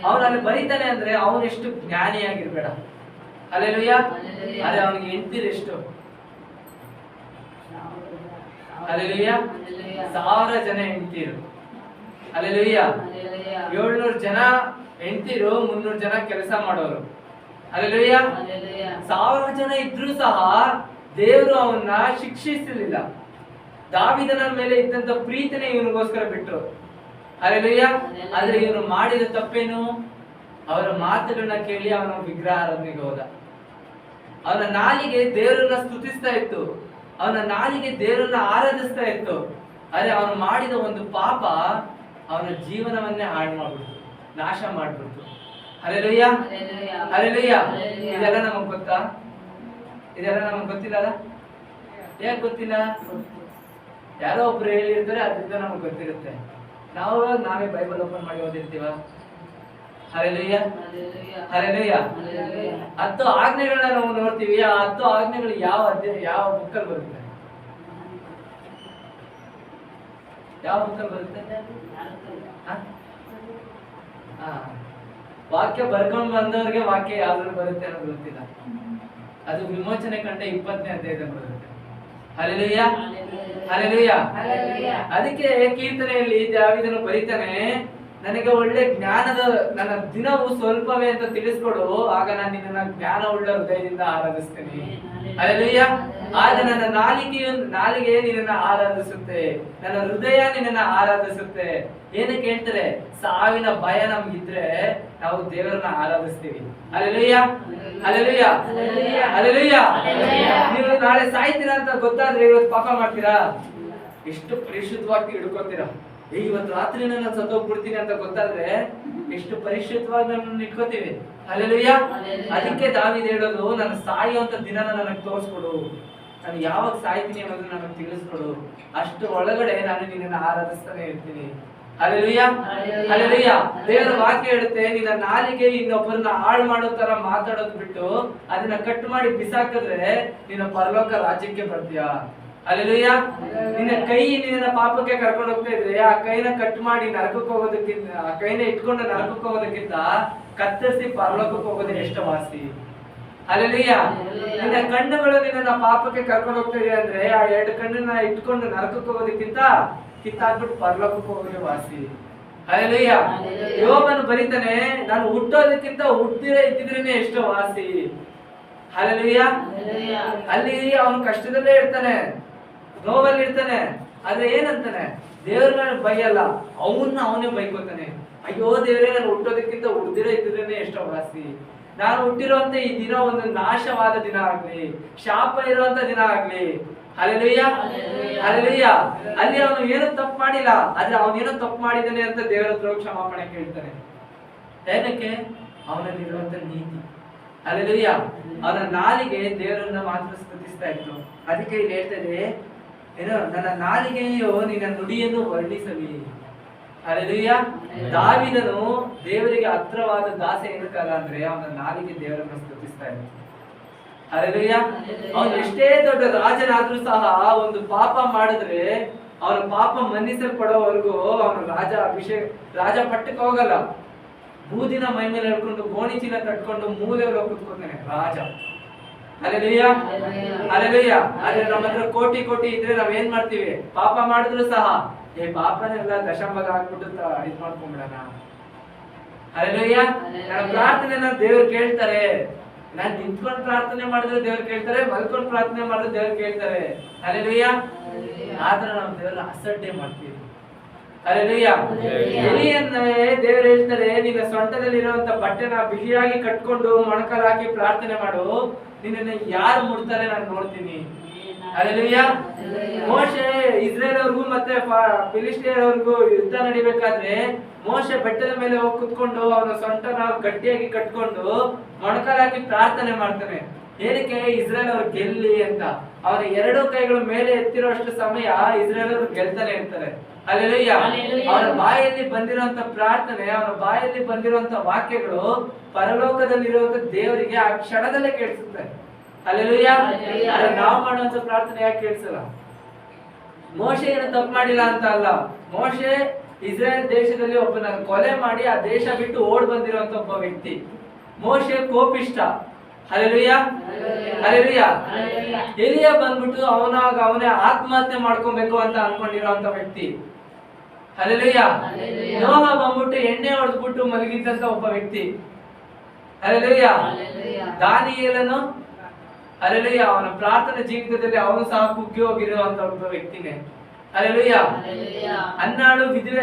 ಅವನಲ್ಲಿ ಬರೀತಾನೆ ಅಂದ್ರೆ ಅವನೆಷ್ಟು ಜ್ಞಾನಿಯಾಗಿರ್ಬೇಡ. ಹಲ್ಲೆಲೂಯಾ. ಅದೇ ಅವನಿಗೆ ಹೆಂಡತಿರೆಷ್ಟು? ಹಲ್ಲೆಲೂಯಾ. 1000 ಜನ ಹೆಂಡತಿರು. ಹಲ್ಲೆಲೂಯಾ. 700 ಜನ ಹೆಂಡತಿರು, 300 ಜನ ಕೆಲಸ ಮಾಡೋರು. ಹಲ್ಲೆಲೂಯಾ. 1000 ಜನ ಇದ್ರೂ ಸಹ ದೇವರು ಅವನ್ನ ಶಿಕ್ಷಿಸಲಿಲ್ಲ. ದಾವೀದನ ಮೇಲೆ ಇದ್ದಂತ ಪ್ರೀತಿನೇ ಇವನಿಗೋಸ್ಕರ ಬಿಟ್ರು. ಹಲ್ಲೆಲೂಯಾ. ಆದ್ರೆ ಇವನು ಮಾಡಿದ ತಪ್ಪೇನು? ಅವರ ಮಾತುಗಳನ್ನ ಕೇಳಿ ಅವನ ವಿಗ್ರಹಾರಾಧನೆಗೆ ಹೋದ. ಅವನ ನಾಲಿಗೆ ದೇವರನ್ನ ಸ್ತುತಿಸ್ತಾ ಇತ್ತು, ಅವನ ನಾಲಿಗೆ ದೇವರನ್ನ ಆರಾಧಿಸ್ತಾ ಇತ್ತು. ಆದ್ರೆ ಅವನು ಮಾಡಿದ ಒಂದು ಪಾಪ ಅವನ ಜೀವನವನ್ನೇ ಹಾಳು ಮಾಡ್ಬಿಡ್ತು, ನಾಶ ಮಾಡ್ಬಿಡ್ತು. ಹಲ್ಲೆಲೂಯಾ. ಹಲ್ಲೆಲೂಯಾ. ಇದೆಲ್ಲ ನಮಗ್ ಗೊತ್ತಾ? ಇದೆಲ್ಲ ನಮಗ್ ಗೊತ್ತಿಲ್ಲ. ಯಾಕೆ ಗೊತ್ತಿಲ್ಲ? ಯಾರೋ ಒಬ್ರು ಹೇಳಿರ್ತಾರೆ, ಅದರಿಂದ ನಮಗ್ ಗೊತ್ತಿರುತ್ತೆ. ನಾವೇ ಬೈಬಲ್ ಓಪನ್ ಮಾಡಿ ಓದಿರ್ತೀವ? ಹಲ್ಲೆಲೂಯಾ. ಹಲ್ಲೆಲೂಯಾ. 10 ಆಜ್ಞೆಗಳನ್ನ ನಾವು ನೋಡ್ತೀವಿ. ಆ 10 ಆಜ್ಞೆಗಳು ಯಾವ ಬುಕ್ಕಲ್ಲಿ ಬರುತ್ತೆ? ಯಾವ ಬುಕ್ಕಲ್ಲಿ ಬರುತ್ತೆ? ವಾಕ್ಯ ಬರ್ಕೊಂಡ್ ಬಂದವ್ರಿಗೆ ವಾಕ್ಯ ಯಾವ್ದ್ರಲ್ಲಿ ಬರುತ್ತೆ ಅನ್ನೋದು ಗೊತ್ತಿಲ್ಲ. ಅದು ವಿಮೋಚನೆ ಕಂಡ 20ನೇ ಅಧ್ಯಾಯದಲ್ಲಿ ಬರುತ್ತೆ. ಹಲ್ಲೆಲೂಯಾ. ಹಲ್ಲೆಲೂಯಾ. ಅದಕ್ಕೆ ಕೀರ್ತನೆಯಲ್ಲಿ ದಾವೀದನು ಬರೀತಾನೆ, ನನಗೆ ಒಳ್ಳೆ ಜ್ಞಾನದ ನನ್ನ ದಿನವು ಸ್ವಲ್ಪವೇ ಅಂತ ತಿಳಿಸ್ಕೊಡು, ಆಗ ನಾನು ನಿನ್ನ ಜ್ಞಾನ ಉಳ್ಳ ಹೃದಯದಿಂದ ಆರಾಧಿಸ್ತೇನೆ. ಹಲ್ಲೆಲೂಯಾ. ಆಗ ನನ್ನ ನಾಲಿಗೆ ನಿನ್ನನ್ನ ಆರಾಧಿಸುತ್ತೆ, ನನ್ನ ಹೃದಯ ನಿನ್ನನ್ನ ಆರಾಧಿಸುತ್ತೆ. ಏನಕ್ಕೆ ಹೇಳ್ತಾರೆ? ಸಾವಿನ ಭಯ ನಮ್ಗಿದ್ರೆ ನಾವು ದೇವರನ್ನ ಆರಾಧಿಸ್ತೀವಿ. ಹಲ್ಲೆಲೂಯಾ. ಹಲ್ಲೆಲೂಯಾ. ಹಲ್ಲೆಲೂಯಾ. ನೀವು ನಾಳೆ ಸಾಯ್ತೀರಾ ಅಂತ ಗೊತ್ತಾದ್ರೆ ಇವತ್ತು ಪಾಪ ಮಾಡ್ತೀರಾ? ಎಷ್ಟು ಪರಿಶುದ್ಧವಾಗಿ ಹಿಡ್ಕೊತೀರಾ? ಇವತ್ತು ರಾತ್ರಿ ನಾನು ಸತ್ತೋಗ್ಬಿಡ್ತೀನಿ ಅಂತ ಗೊತ್ತಾದ್ರೆ ಎಷ್ಟು ಪರಿಶುದ್ಧವಾಗಿ ನಮ್ಮನ್ನ ಇಟ್ಕೋತೀವಿ. ಹಲ್ಲೆಲೂಯಾ. ಅದಕ್ಕೆ ದಾವೀದ ಹೇಳೋದು, ನಾನು ಸಾಯುವಂತ ದಿನನ ನನಗೆ ತೋರಿಸ್ಕೊಡು, ನಾನು ಯಾವಾಗ ಸಾಯ್ತೀನಿ ಅನ್ನೋದನ್ನ ನನಗೆ ತಿಳಿಸ್ಕೊಡು, ಅಷ್ಟು ಒಳಗಡೆ ನಾನು ನಿನ್ನನ್ನು ಆರಾಧಿಸ್ತಾನೆ ಇರ್ತೀನಿ. ಹಲ್ಲೆಲೂಯಾ. ಹಲ್ಲೆಲೂಯಾ. ದೇವರ ವಾಕ್ಯ ಹೇಳುತ್ತೆ, ನಿನ್ನ ನಾಲಿಗೆ ಇನ್ನೊಬ್ಬರನ್ನ ಹಾಳು ಮಾಡೋ ತರ ಮಾತಾಡೋದು ಬಿಟ್ಟು ಅದನ್ನ ಕಟ್ ಮಾಡಿ ಬಿಸಾಕಿದ್ರೆ ನಿನ್ನ ಪರಲೋಕ ರಾಜ್ಯಕ್ಕೆ ಬರ್ತೀಯಾ? ಹಲ್ಲೆಲೂಯಾ. ನಿನ್ನ ಕೈ ನಿನ್ನ ಪಾಪಕ್ಕೆ ಕರ್ಕೊಂಡು ಹೋಗ್ತಾ ಇದ್ರೆ ಆ ಕೈನ ಕಟ್ ಮಾಡಿ ನರಕಕ್ಕೆ ಹೋಗೋದಕ್ಕಿಂತ, ಆ ಕೈನ ಇಟ್ಕೊಂಡು ನರಕಕ್ಕೆ ಹೋಗೋದಕ್ಕಿಂತ ಕತ್ತರಿಸಿ ಪರಲೋಕಕ್ಕೆ ಹೋಗೋದೇ ಎಷ್ಟು ವಾಸಿ. ಹಲ್ಲೆಲೂಯಾ. ನಿನ್ನ ಕಣ್ಣುಗಳು ನಿನ್ನ ಪಾಪಕ್ಕೆ ಕರ್ಕೊಂಡು ಹೋಗ್ತಾ ಇದೆ ಅಂದ್ರೆ ಆ 2 ಕಣ್ಣನ್ನ ಇಟ್ಕೊಂಡು ನರಕಕ್ಕೆ ಹೋಗೋದಕ್ಕಿಂತ ಕಿತ್ತಾಕ್ಬಿಟ್ಟು ಪರಲೋಕಕ್ಕೆ ಹೋಗೋದೇ ವಾಸಿ. ಹಲ್ಲೆಲೂಯಾ. ಯೋಬನು ಬರೀತಾನೆ, ನಾನು ಹುಟ್ಟೋದಕ್ಕಿಂತ ಹುಟ್ಟಿದ್ರೆ ಇದ್ದಿದ್ರೇನೆ ಎಷ್ಟು ವಾಸಿ. ಹಲ್ಲೆಲೂಯಾ. ಅಲ್ಲಿ ಅವನು ಕಷ್ಟದಲ್ಲೇ ಇರ್ತಾನೆ, ನೋವಲ್ಲಿ ಇರ್ತಾನೆ. ಆದ್ರೆ ಏನಂತಾನೆ? ದೇವ್ರನ್ನ ಬೈಯಲ್ಲ, ಅವನೇ ಬೈಕೋತಾನೆ. ಅಯ್ಯೋ ದೇವ್ರೇ, ನಾನು ಹುಟ್ಟೋದಕ್ಕಿಂತ ಹುಟ್ಟಿದ್ರೆ ಇದ್ದಿದ್ರೇನೆ ಎಷ್ಟೋ ವಾಸಿ. ನಾನು ಹುಟ್ಟಿರುವಂತ ಈ ದಿನ ಒಂದು ನಾಶವಾದ ದಿನ ಆಗ್ಲಿ, ಶಾಪ ಇರುವಂತ ದಿನ ಆಗ್ಲಿ. ಹಲ್ಲೆಲೂಯಾ. ಹಲ್ಲೆಲೂಯಾ. ಅಲ್ಲಿ ಅವನು ಏನೋ ತಪ್ಪು ಮಾಡಿಲ್ಲ, ಆದ್ರೆ ಅವನೇನೋ ತಪ್ಪು ಮಾಡಿದ್ದಾನೆ ಅಂತ ದೇವರ ಹತ್ರ ಕ್ಷಮಾಪಣೆ ಕೇಳ್ತಾನೆ. ಏನಕ್ಕೆ? ಅವನಲ್ಲಿರುವಂತ ನೀತಿ. ಹಲ್ಲೆಲೂಯಾ. ಅವನ ನಾಲಿಗೆ ದೇವರನ್ನ ಮಾತ್ರ ಸ್ತುತಿಸ್ತಾ ಇತ್ತು. ಅದಕ್ಕೆ ಇಲ್ಲಿ ಹೇಳ್ತಾರೆ, ಏನೋ ನನ್ನ ನಾಲಿಗೆಯು ನಿನ್ನ ನುಡಿಯನ್ನು ವರ್ಣಿಸಲಿ. ಹಲ್ಲೆಲೂಯಾ. ದಾವೀದನು ದೇವರಿಗೆ ಹತ್ರವಾದ ದಾಸ ಏನಕ್ಕಾಗ ಅಂದ್ರೆ ಅವನ ನಾಲಿಗೆ ದೇವರನ್ನು ಸ್ತುತಿಸ್ತಾ ಇತ್ತು. ಹಲ್ಲೆಲೂಯಾ. ಅವನು ಎಷ್ಟೇ ದೊಡ್ಡ ರಾಜನಾದ್ರೂ ಸಹ ಒಂದು ಪಾಪ ಮಾಡಿದ್ರೆ ಅವನ ಪಾಪ ಮನ್ನಿಸಲ್ಪಡೋವರೆಗೂ ಅವನು ರಾಜ ಪಟ್ಟಕ್ಕೆ ಹೋಗಲ್ಲ. ಬೂದಿನ ಮೈ ಮೇಲೆ ಹೇಳ್ಕೊಂಡು ಗೋಣಿ ಚೀಲ ತಟ್ಕೊಂಡು ಮೂಲೆ ಕೂತ್ಕೊತಾನೆ ರಾಜ. ಹಲ್ಲೆಲೂಯಾ. ಹಲ್ಲೆಲೂಯಾ. ಆದ್ರೆ ನಮ್ಮ ಹತ್ರ ಕೋಟಿ ಇದ್ರೆ ನಾವ್ ಏನ್ ಮಾಡ್ತೀವಿ? ಪಾಪ ಮಾಡಿದ್ರು ಸಹ ಪಾಪನೆಲ್ಲ ದಶಂಭಾಗ ಹಾಕ್ಬಿಟ್ಟು ಇದ್ ಮಾಡ್ಕೊಂಡ್ಬಿಡೋಣ. ಹಲ್ಲೆಲೂಯಾ. ನನ್ನ ಪ್ರಾರ್ಥನೆನ ದೇವ್ರು ಕೇಳ್ತಾರೆ. ನಾನ್ ನಿಂತ್ಕೊಂಡು ಪ್ರಾರ್ಥನೆ ಮಾಡಿದ್ರೆ ದೇವ್ರು ಕೇಳ್ತಾರೆ, ಮಲ್ಕೊಂಡು ಪ್ರಾರ್ಥನೆ ಮಾಡಿದ್ರೆ ದೇವ್ರು ಕೇಳ್ತಾರೆ. ಹಲ್ಲೆಲೂಯಾ. ಆದ್ರೆ ನಾವು ದೇವ್ರ ಅಸಡ್ಡೆ ಮಾಡ್ತೀವಿ. ಹಲ್ಲೆಲೂಯಾ. ಎಲಿಯನ್ನೇ ದೇವರು ಹೇಳ್ತಾರೆ, ನಿನ್ನ ಸೊಂಟದಲ್ಲಿರುವಂತ ಬಟ್ಟೆನ ಬಿಗಿಯಾಗಿ ಕಟ್ಕೊಂಡು ಮೊಣಕಾಲು ಹಾಕಿ ಪ್ರಾರ್ಥನೆ ಮಾಡು, ನಿನ್ನನ್ನ ಯಾರು ಮುಡ್ತಾರೆ ನಾನು ನೋಡ್ತೀನಿ. ಹಲ್ಲೆಲೂಯಾ. ಮೋಶೆ ಇಸ್ರೇಲ್ ಅವ್ರಿಗೂ ಮತ್ತೆ ಫಿಲಿಸ್ಟಿಯರ್ ಅವ್ರಿಗೂ ಯುದ್ಧ ನಡಿಬೇಕಾದ್ರೆ ಮೋಶೆ ಬೆಟ್ಟದ ಮೇಲೆ ಹೋಗಿ ಕುತ್ಕೊಂಡು ಅವನ ಸೊಂಟನ ಗಟ್ಟಿಯಾಗಿ ಕಟ್ಕೊಂಡು ಮೊಣಕಾಲು ಹಾಕಿ ಪ್ರಾರ್ಥನೆ ಮಾಡ್ತಾನೆ. ಏನಕ್ಕೆ? ಇಸ್ರೇಲ್ ಅವ್ರು ಗೆಲ್ಲಿ ಅಂತ. ಅವನ 2 ಕೈಗಳು ಮೇಲೆ ಎತ್ತಿರುವಷ್ಟು ಸಮಯ ಇಸ್ರೇಲ್ ಅವರು ಗೆಲ್ತಾನೆ ಇರ್ತಾರೆ. ಹಲ್ಲೆಲೂಯಾ. ಅವನ ಬಾಯಲ್ಲಿ ಬಂದಿರುವಂತ ಪ್ರಾರ್ಥನೆ, ಅವನ ಬಾಯಲ್ಲಿ ಬಂದಿರುವಂತ ವಾಕ್ಯಗಳು ಪರಲೋಕದಲ್ಲಿರುವಂತ ದೇವರಿಗೆ ಆ ಕ್ಷಣದಲ್ಲೇ ಕೇಳಿಸುತ್ತೆ. ಹಲ್ಲೆಲೂಯಾ. ಆದ್ರೆ ನಾವು ಮಾಡುವಂತ ಪ್ರಾರ್ಥನೆ ಯಾಕೆ ಕೇಳಿಸಲ್ಲ? ಮೋಶೆ ಏನು ತಪ್ಪು ಮಾಡಿಲ್ಲ ಅಂತ ಅಲ್ಲ. ಮೋಶೆ ಇಸ್ರೇಲ್ ದೇಶದಲ್ಲಿ ಒಬ್ಬನ ಕೊಲೆ ಮಾಡಿ ಆ ದೇಶ ಬಿಟ್ಟು ಓಡ್ ಬಂದಿರುವಂತ ಒಬ್ಬ ವ್ಯಕ್ತಿ. ಮೋಶೆ ಕೋಪಿಷ್ಟ. Hallelujah, hallelujah. ಎಲಿಯ ಬಂದ್ಬಿಟ್ಟು ಅವನೇ ಆತ್ಮಹತ್ಯೆ ಮಾಡ್ಕೊಬೇಕು ಅಂತ ಅನ್ಕೊಂಡಿರುವಂತ ವ್ಯಕ್ತಿ. ಹಲ್ಲೆಲೂಯಾ. ನೋಹ ಬಂದ್ಬಿಟ್ಟು ಎಣ್ಣೆ ಹೊಡೆದ್ಬಿಟ್ಟು ಮಲಗಿದ್ದಂತ ಒಬ್ಬ ವ್ಯಕ್ತಿ. ಹಲ್ಲೆಲೂಯಾ. ದಾನಿಯೇಲನು ಹಲ್ಲೆಲೂಯಾ ಅವನ ಪ್ರಾರ್ಥನಾ ಜೀವಿತದಲ್ಲಿ ಅವನು ಸಹ ಕುಗ್ಗಿ ಹೋಗಿರುವಂತ ಒಬ್ಬ ವ್ಯಕ್ತಿನೇ. ಹಲ್ಲೆಲೂಯಾ. ಅಣ್ಣಾಳು ವಿಧವೆ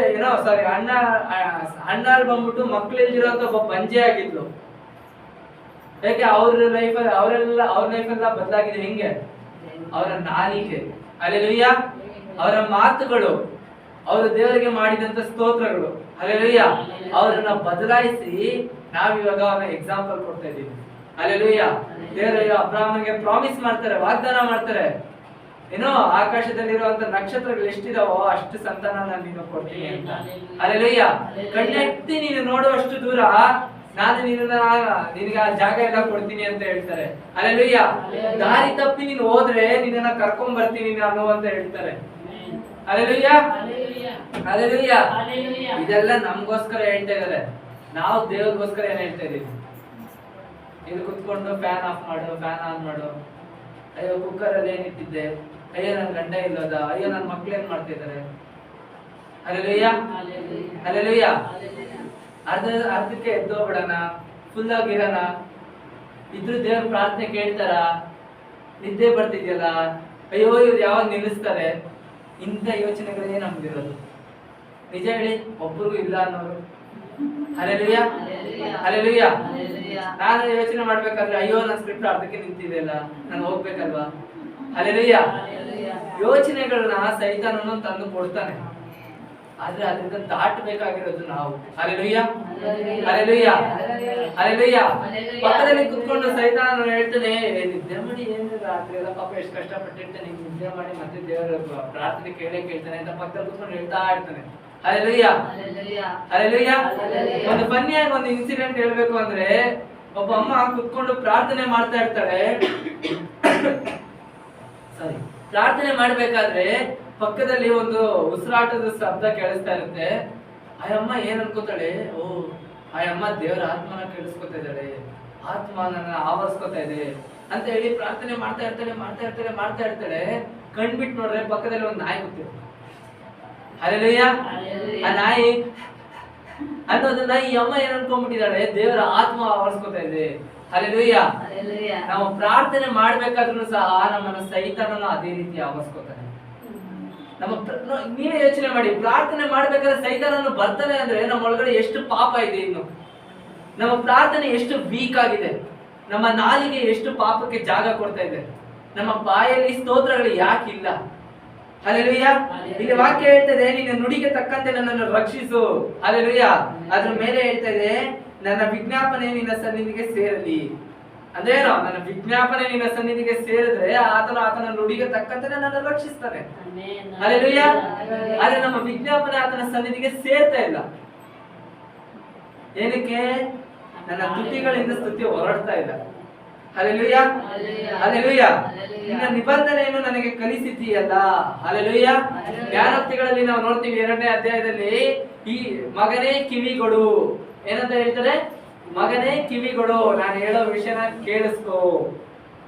ಅಣ್ಣಾಳು ಬಂದ್ಬಿಟ್ಟು ಮಕ್ಕಳಿಲ್ದಿರೋಂತ ಒಬ್ಬ ಬಂಜೆ ಆಗಿದ್ಲು. ಯಾಕೆ ಅವ್ರ ಲೈಫ್ ಎಲ್ಲ ಬದಲಾಗಿದೆ. ಹೆಂಗೆ? ಅವರ ನಾಲಿಗೆ. ಹಲ್ಲೆಲೂಯಾ. ಅವರ ಮಾತುಗಳು, ಅವರು ದೇವರಿಗೆ ಮಾಡಿದಂತ ಸ್ತೋತ್ರಗಳು. ಹಲ್ಲೆಲೂಯಾ. ಅವರನ್ನ ಬದಲಾಯಿಸಿ ನಾವಿವಾಗ ಅವರ ಎಕ್ಸಾಂಪಲ್ ಕೊಡ್ತಾ ಇದ್ದೀವಿ. ಹಲ್ಲೆಲೂಯಾ. ದೇವರು ಅಬ್ರಾಹ್ಮನಿಗೆ ಪ್ರಾಮಿಸ್ ಮಾಡ್ತಾರೆ, ವಾಗ್ದಾನ ಮಾಡ್ತಾರೆ. ಏನೋ ಆಕಾಶದಲ್ಲಿರುವಂತ ನಕ್ಷತ್ರಗಳು ಎಷ್ಟಿದಾವೋ ಅಷ್ಟು ಸಂತಾನ ನಾನು ನೀನು ಕೊಡ್ತೀನಿ ಅಂತ. ಹಲ್ಲೆಲೂಯಾ. ಕಣ್ಣೆತ್ತಿ ನೀನು ನೋಡುವಷ್ಟು ದೂರ ನಾನು ನಿನಗೆ ಆ ಜಾಗ ಎಲ್ಲ ಕೊಡ್ತೀನಿ ಅಂತ ಹೇಳ್ತಾರೆ. ಹಲ್ಲೆಲೂಯಾ. ದಾರಿ ತಪ್ಪಿ ನೀನು ಹೋದ್ರೆ ನಿನ್ನ ಕರ್ಕೊಂಡ್ ಬರ್ತೀನಿ ನಾನು ಅಂತ ಹೇಳ್ತಾರೆ. Hallelujah, hallelujah. ಇದೆಲ್ಲ ನಮಗೋಸ್ಕರ ಹೇಳ್ತಾ ಇದಾರೆ. ನಾವು ದೇವ್ರಿಗೋಸ್ಕರ ಏನ್ ಹೇಳ್ತಾ ಇದೀವಿ? ಇಲ್ಲಿ ಕುತ್ಕೊಂಡು ಫ್ಯಾನ್ ಆಫ್ ಮಾಡು, ಫ್ಯಾನ್ ಆನ್ ಮಾಡು, ಅಯ್ಯೋ ಕುಕ್ಕರ್ ಅಲ್ಲಿ ಏನಿಟ್ಟಿದ್ದೆ, ಅಯ್ಯೋ ನನ್ ಗಂಡ ಇಲ್ಲೋದ, ಅಯ್ಯೋ ನನ್ ಮಕ್ಳು ಏನ್ ಮಾಡ್ತಾ ಇದಾರೆ. Hallelujah, hallelujah. ಅರ್ಧಕ್ಕೆ ಎದ್ದೋಗ್ಬಿಡೋಣ, ಫುಲ್ ಆಗಿರೋಣ. ಇದ್ರು ದೇವ್ರ ಪ್ರಾರ್ಥನೆ ಕೇಳ್ತಾರ? ನಿದ್ದೆ ಬರ್ತಿದ್ಯಲ್ಲ, ಅಯ್ಯೋ ಇವ್ರು ಯಾವಾಗ ನಿಲ್ಲಿಸ್ತಾರೆ, ಇಂಥ ಯೋಚನೆಗಳೇ ನಮ್ದಿರೋದು. ನಿಜ ಹೇಳಿ, ಒಬ್ಬರಿಗೂ ಇಲ್ಲ ಅನ್ನೋರು. Hallelujah, hallelujah. ನಾನು ಯೋಚನೆ ಮಾಡ್ಬೇಕಾದ್ರೆ ಅಯ್ಯೋ ನನ್ನ ಸ್ಕ್ರಿಪ್ಟ್ ಅರ್ಧಕ್ಕೆ ನಿಂತಿದೆಯಲ್ಲ, ನಾನು ಹೋಗ್ಬೇಕಲ್ವಾ. ಹಲ್ಲೆಲೂಯಾ. ಯೋಚನೆಗಳನ್ನ ಸೈತಾನನು ತಂದು ಕೊಡ್ತಾನೆ, ಆದ್ರೆ ಅದರಿಂದ ದಾಟಬೇಕಾಗಿರೋದು ನಾವು. Hallelujah, hallelujah, hallelujah. ಪಕ್ಕದಲ್ಲಿ ಕುತ್ಕೊಂಡು ಸೈತಾನ ಹೇಳ್ತಾನೆ, ನಿದ್ದೆ ಮಾಡಿ ಏನು ರಾತ್ರಿ ಎಲ್ಲ ಪಾಪ ಎಷ್ಟು ಕಷ್ಟಪಟ್ಟಿರ್ತಾನೆ, ನಿದ್ದೆ ಮಾಡಿ ಮತ್ತೆ ದೇವರ ಪ್ರಾರ್ಥನೆ ಕೇಳ್ತಾನೆ ಅಂತ ಪಕ್ಕದಲ್ಲಿ ಕುತ್ಕೊಂಡು ಹೇಳ್ತಾ ಇರ್ತಾನೆ. Hallelujah, hallelujah. ಒಂದು ಫನ್ನಿಯಾಗಿ ಒಂದು ಇನ್ಸಿಡೆಂಟ್ ಹೇಳ್ಬೇಕು ಅಂದ್ರೆ, ಒಬ್ಬ ಅಮ್ಮ ಕುತ್ಕೊಂಡು ಪ್ರಾರ್ಥನೆ ಮಾಡ್ತಾ ಇರ್ತಾಳೆ. ಸಾರಿ, ಪ್ರಾರ್ಥನೆ ಮಾಡ್ಬೇಕಾದ್ರೆ ಪಕ್ಕದಲ್ಲಿ ಒಂದು ಉಸಿರಾಟದ ಶಬ್ದ ಕೇಳಿಸ್ತಾ ಇರುತ್ತೆ. ಆ ಅಮ್ಮ ಏನ್ ಅನ್ಕೋತಾಳೆ, ಓ ಆ ಅಮ್ಮ ದೇವರ ಆತ್ಮನ ಕೇಳಿಸ್ಕೊತಾ ಇದ್ದಾಳೆ, ಆತ್ಮ ನನ್ನ ಆವರಿಸ್ಕೊತಾ ಇದೆ ಅಂತ ಹೇಳಿ ಪ್ರಾರ್ಥನೆ ಮಾಡ್ತಾ ಇರ್ತಾಳೆ. ಕಣ್ಬಿಟ್ಟು ನೋಡ್ರೆ ಪಕ್ಕದಲ್ಲಿ ಒಂದು ನಾಯಿ ಕೂತಿದೆ. ಹಲ್ಲೆಲೂಯಾ. ಆ ನಾಯಿ ಅನ್ನೋದನ್ನ ಈ ಅಮ್ಮ ಏನ್ ಅನ್ಕೊಂಡ್ಬಿಟ್ಟಿದ್ದಾಳೆ, ದೇವರ ಆತ್ಮ ಆವರಿಸ್ಕೊತಾ ಇದೆ. ಹಲ್ಲೆಲೂಯಾ. ನಾವು ಪ್ರಾರ್ಥನೆ ಮಾಡ್ಬೇಕಾದ್ರೂ ಸಹ ನಮ್ಮನ್ನ ಸೈತಾನನು ಅದೇ ರೀತಿ ಆವರಿಸ್ಕೊತಾನೆ. ನೀವೇ ಯೋಚನೆ ಮಾಡಿ, ಪ್ರಾರ್ಥನೆ ಮಾಡ್ಬೇಕಾದ್ರೆ ಸೈತಾನನು ಬರ್ತಾನೆ ಅಂದ್ರೆ ನಮ್ಮ ಒಳಗಡೆ ಎಷ್ಟು ಪಾಪ ಇದೆ, ಇನ್ನು ನಮ್ಮ ಪ್ರಾರ್ಥನೆ ಎಷ್ಟು ವೀಕ್ ಆಗಿದೆ, ನಮ್ಮ ನಾಲಿಗೆ ಎಷ್ಟು ಪಾಪಕ್ಕೆ ಜಾಗ ಕೊಡ್ತಾ ಇದೆ, ನಮ್ಮ ಬಾಯಲ್ಲಿ ಸ್ತೋತ್ರಗಳು ಯಾಕಿಲ್ಲ. ಹಲ್ಲೆಲೂಯಾ. ಇಲ್ಲಿ ವಾಕ್ಯ ಹೇಳ್ತದೆ, ನಿನ್ನ ನುಡಿಗೆ ತಕ್ಕಂತೆ ನನ್ನನ್ನು ರಕ್ಷಿಸು. ಹಲ್ಲೆಲೂಯಾ. ಅದ್ರ ಮೇಲೆ ಹೇಳ್ತಾ ಇದೆ, ನನ್ನ ವಿಜ್ಞಾಪನೆ ನಿನ್ನ ಸನ್ನಿಧಿಗೆ ಸೇರಲಿ. ಅಂದ್ರೇನು? ನನ್ನ ವಿಜ್ಞಾಪನೆ ನಿನ್ನ ಸನ್ನಿಧಿಗೆ ಸೇರಿದ್ರೆ ಆತನ ನುಡಿಗೆ ತಕ್ಕಂತೆ ನನ್ನನ್ನು ರಕ್ಷಿಸ್ತಾನೆ. ಹಲ್ಲೆಲೂಯಾ. ಆದ್ರೆ ನಮ್ಮ ವಿಜ್ಞಾಪನೆ ಆತನ ಸನ್ನಿಧಿಗೆ ಸೇರ್ತಾ ಇಲ್ಲ. ಏನಕ್ಕೆ? ನನ್ನ ತುಟಿಗಳಿಂದ ಸ್ತುತಿ ಹೊರಡ್ತಾ ಇಲ್ಲ. Hallelujah, hallelujah. ನಿನ್ನ ನಿಬಂಧನೆಯನ್ನು ನನಗೆ ಕಲಿಸಿದ್ದೀಯಲ್ಲ. ಹಲ್ಲೆಲೂಯಾ. ಜ್ಞಾನೋಕ್ತಿಗಳಲ್ಲಿ ನಾವು ನೋಡ್ತೀವಿ 2ನೇ ಅಧ್ಯಾಯದಲ್ಲಿ, ಈ ಮಗನೇ ಕಿವಿಗಳು ಏನಂತ ಹೇಳ್ತಾರೆ, ಮಗನೇ ಕಿವಿಗಳು, ನಾನು ಹೇಳೋ ವಿಷಯನ ಕೇಳಿಸ್ಕೋ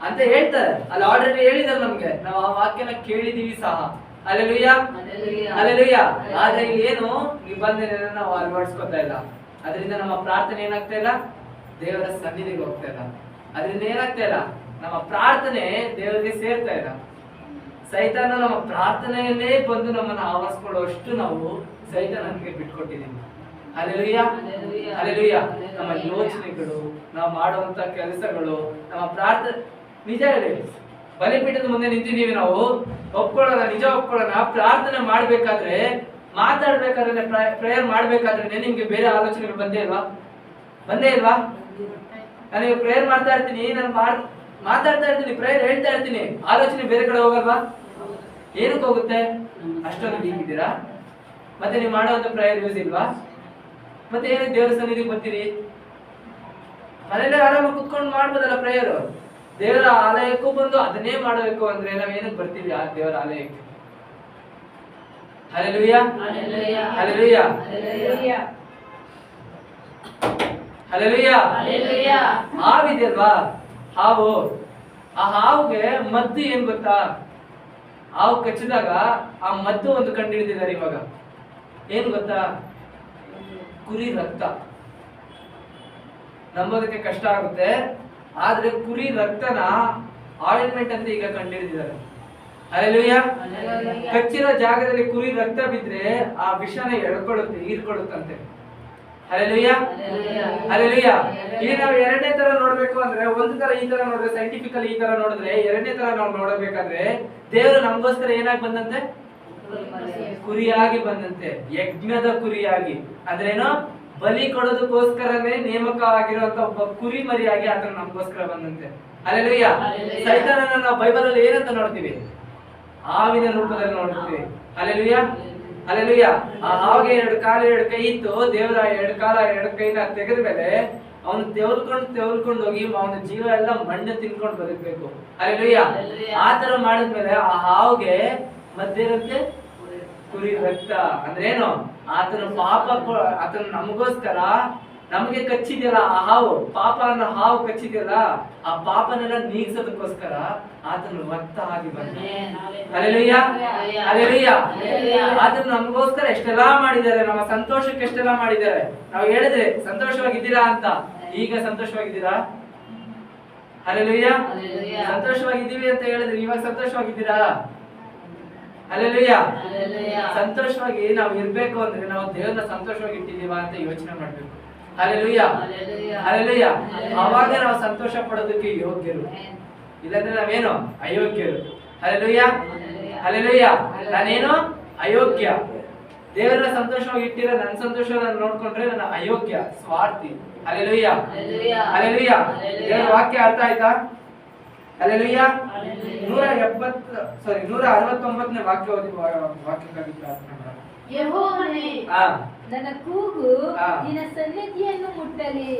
ಅಂತ ಹೇಳ್ತಾರೆ. ಅಲ್ಲಿ ಆಲ್ರೆಡಿ ಹೇಳಿದಾರೆ ನಮ್ಗೆ, ನಾವು ಆ ವಾಕ್ಯನ ಕೇಳಿದೀವಿ ಸಹ. Hallelujah, hallelujah. ಆದ್ರೆ ಇಲ್ಲಿ ಏನು ನಿಬಂಧನೆಯನ್ನ ನಾವು ಅಳವಡಿಸ್ಕೊತಾ ಇಲ್ಲ. ಅದರಿಂದ ನಮ್ಮ ಪ್ರಾರ್ಥನೆ ಏನಾಗ್ತಾ ಇಲ್ಲ, ದೇವರ ಸನ್ನಿಧಿಗೆ ಹೋಗ್ತಾ ಇಲ್ಲ. ಅದರಿಂದ ಏನಾಗ್ತಾ ಇಲ್ಲ, ನಮ್ಮ ಪ್ರಾರ್ಥನೆ ದೇವರಿಗೆ ಸೇರ್ತಾ ಇಲ್ಲ. ಸೈತಾನ ನಮ್ಮ ಪ್ರಾರ್ಥನೆಯಲ್ಲೇ ಬಂದು ನಮ್ಮನ್ನ ಆವರಿಸ್ಕೊಳ್ಳುವಷ್ಟು ನಾವು ಸೈತಾನನಿಗೆ ಬಿಟ್ಕೊಟ್ಟಿದ್ದೀವಿ. Hallelujah, hallelujah. ನಮ್ಮ ಯೋಚನೆಗಳು, ನಾವು ಮಾಡುವಂತ ಕೆಲಸಗಳು, ನಮ್ಮ ಪ್ರಾರ್ಥನೆ, ನಿಜ ಹೇಳಿ, ಬಲಿಪೀಠದ ಮುಂದೆ ನಿಂತಿದ್ದೀವಿ ನಾವು, ಒಪ್ಕೊಳ್ಳೋಣ, ನಿಜ ಒಪ್ಕೊಳ್ಳೋಣ. ಪ್ರಾರ್ಥನೆ ಮಾಡ್ಬೇಕಾದ್ರೆ, ಮಾತಾಡ್ಬೇಕಾದ್ರೆ, ಪ್ರೇಯರ್ ಮಾಡ್ಬೇಕಾದ್ರೆ ನಿಮ್ಗೆ ಬೇರೆ ಆಲೋಚನೆಗಳು ಬಂದೇ ಇಲ್ವಾ? ನಾನು ಪ್ರೇಯರ್ ಮಾಡ್ತಾ ಇರ್ತೀನಿ, ನಾನು ಮಾತಾಡ್ತಾ ಇರ್ತೀನಿ, ಪ್ರೇಯರ್ ಹೇಳ್ತಾ ಇರ್ತೀನಿ, ಆಲೋಚನೆ ಬೇರೆ ಕಡೆ ಹೋಗಲ್ವಾ? ಏನಕ್ಕೆ ಹೋಗುತ್ತೆ? ಅಷ್ಟೊಂದು ಡೀಪ್ ಇದ್ದೀರಾ? ಮತ್ತೆ ನೀವು ಮಾಡುವಂತ ಪ್ರೇಯರ್ ಯೂಸ್ ಇಲ್ವಾ? ಮತ್ತೆ ಏನಕ್ಕೆ ದೇವರ ಸನ್ನಿಧಿಗೆ ಬರ್ತೀರಿ? ಮನೇಲಿ ಆರಾಮಾಗಿ ಕುತ್ಕೊಂಡು ಮಾಡ್ಬೋದಲ್ಲ ಪ್ರೇಯರ್. ದೇವರ ಆಲಯಕ್ಕೂ ಬಂದು ಅದನ್ನೇ ಮಾಡಬೇಕು ಅಂದ್ರೆ ನಾವ್ ಏನಕ್ಕೆ ಬರ್ತೀವಿ ಆ ದೇವರ ಆಲಯಕ್ಕೆ? Hallelujah, hallelujah, hallelujah. ಹಾವಿದೆಯಲ್ವಾ, ಹಾವು, ಆ ಹಾವುಗೆ ಮದ್ದು ಏನ್ ಗೊತ್ತಾ? ಹಾವು ಕಚ್ಚಿದಾಗ ಆ ಮದ್ದು ಒಂದು ಕಂಡು ಹಿಡಿದಿದ್ದಾರೆ ಇವಾಗ. ಏನ್ ಗೊತ್ತಾ? ಕುರಿ ರಕ್ತ. ನಂಬೋದಕ್ಕೆ ಕಷ್ಟ ಆಗುತ್ತೆ, ಆದ್ರೆ ಕುರಿ ರಕ್ತನ ಆಯಿಲ್ಮೆಂಟ್ ಅಂತ ಈಗ ಕಂಡು ಹಿಡಿದಿದ್ದಾರೆ. ಹಲ್ಲೆಲೂಯಾ. ಕಚ್ಚಿರೋ ಜಾಗದಲ್ಲಿ ಕುರಿ ರಕ್ತ ಬಿದ್ರೆ ಆ ವಿಷನ ಎಳ್ಕೊಳ್ಳುತ್ತೆ, ಹೀರ್ಕೊಳ್ಳುತ್ತಂತೆ. Hallelujah, hallelujah. ಈಗ ನಾವು ಎರಡನೇ ತರ ನೋಡ್ಬೇಕು ಅಂದ್ರೆ, ಒಂದು ತರ ಈ ತರ ನೋಡಿದ್ರೆ, ಸೈಂಟಿಫಿಕಲಿ ಈ ತರ ನೋಡಿದ್ರೆ, ಎರಡನೇ ತರ ನಾವು ನೋಡಬೇಕಾದ್ರೆ ದೇವರು ನಮಗೋಸ್ಕರ ಏನಾಗಿ ಬಂದಂತೆ? ಕುರಿಯಾಗಿ ಬಂದಂತೆ, ಯಜ್ಞದ ಕುರಿಯಾಗಿ. ಅಂದ್ರೇನು? ಬಲಿ ಕೊಡೋದಕ್ಕೋಸ್ಕರನೇ ನೇಮಕ ಆಗಿರುವಂತ ಒಬ್ಬ ಕುರಿ ಮರಿಯಾಗಿ ಆತನ ನಮಗೋಸ್ಕರ ಬಂದಂತೆ. ಹಲ್ಲೆಲೂಯಾ. ಸೈತಾನನ ನಾವು ಬೈಬಲ್ ಅಲ್ಲಿ ಏನಂತ ನೋಡ್ತೀವಿ? ಹಾವಿನ ರೂಪದಲ್ಲಿ ನೋಡ್ತೀವಿ. Hallelujah, hallelujah. ಆ ಹಾವಿಗೆ 2 ಕಾಲು 2 ಕೈ ಇತ್ತು. ದೇವರ 2 ಕಾಲ 2 ಕೈನ ತೆಗೆದ ಮೇಲೆ ಅವನು ತೆವಲ್ಕೊಂಡು ಹೋಗಿ ಅವನ ಜೀವ ಎಲ್ಲ ಮಣ್ಣು ತಿನ್ಕೊಂಡು ಬದುಕಬೇಕು. ಹಲ್ಲೆಲೂಯಾ. ಆ ತರ ಮಾಡಿದ್ಮೇಲೆ ಆ ಹಾವಿಗೆ ಮಧ್ಯರಂತೆ ಕುರಿ ರಕ್ತ. ಅಂದ್ರೆ ಏನು? ಆತನ ಪಾಪ, ಆತನ ನಮಗೋಸ್ಕರ, ನಮಗೆ ಕಚ್ಚಿದೆಯಲ್ಲ ಆ ಹಾವು, ಪಾಪ ಅನ್ನೋ ಹಾವು ಕಚ್ಚಿದೆಯಲ್ಲ, ಆ ಪಾಪನೆಲ್ಲ ನೀಗಿಸೋದಕ್ಕೋಸ್ಕರ ಆತನ ರಕ್ತ ಆಗಿ ಬಂದ. Hallelujah, hallelujah. ಆತನ ನಮಗೋಸ್ಕರ ಎಷ್ಟೆಲ್ಲಾ ಮಾಡಿದ್ದಾರೆ, ನಮ್ಮ ಸಂತೋಷಕ್ಕೆ ಎಷ್ಟೆಲ್ಲಾ ಮಾಡಿದ್ದಾರೆ. ನಾವು ಹೇಳಿದ್ರೆ ಸಂತೋಷವಾಗಿದ್ದೀರಾ ಅಂತ, ಈಗ ಸಂತೋಷವಾಗಿದ್ದೀರಾ? ಹಲ್ಲೆಲೂಯಾ. ಸಂತೋಷವಾಗಿದ್ದೀವಿ ಅಂತ ಹೇಳಿದ್ರೆ ಇವಾಗ ಸಂತೋಷವಾಗಿದ್ದೀರಾ? ಹಲ್ಲೆಲೂಯಾ. ಸಂತೋಷವಾಗಿ ನಾವು ಇರ್ಬೇಕು ಅಂದ್ರೆ ನಾವು ದೇವರನ್ನ ಸಂತೋಷವಾಗಿ ಇಟ್ಟಿದೀವಾ ಅಂತ ಯೋಚನೆ ಮಾಡ್ಬೇಕು. Hallelujah, hallelujah. ಅವಾಗ ನಾವು ಸಂತೋಷ ಪಡೋದಕ್ಕೆ ಯೋಗ್ಯರು, ಇಲ್ಲಾಂದ್ರೆ ನಾವೇನು? ಅಯೋಗ್ಯರು. Hallelujah, hallelujah. ನಾನೇನು? ಅಯೋಗ್ಯ. ದೇವರನ್ನ ಸಂತೋಷವಾಗಿ ಇಟ್ಟಿರೋ ನನ್ನ ಸಂತೋಷ ನಾನು ನೋಡ್ಕೊಂಡ್ರೆ ನನ್ನ ಅಯೋಗ್ಯ, ಸ್ವಾರ್ಥಿ. Hallelujah, hallelujah. ದೇವರ ವಾಕ್ಯ ಅರ್ಥ ಆಯ್ತಾ? ಹಲ್ಲೆಲೂಯಾ. 169ನೇ ವಾಕ್ಯ ಓದಿ ವಾಕ್ಯಕ್ಕಾಗಿ ಪ್ರಾರ್ಥನೆ ಮಾಡೋಣ. ಯೆಹೋವನೇ, ನನ್ನ ಕೂಗು ನಿನ್ನ ಸನ್ನಿಧಿಯನ್ನು ಮುಟ್ಟಲಿ.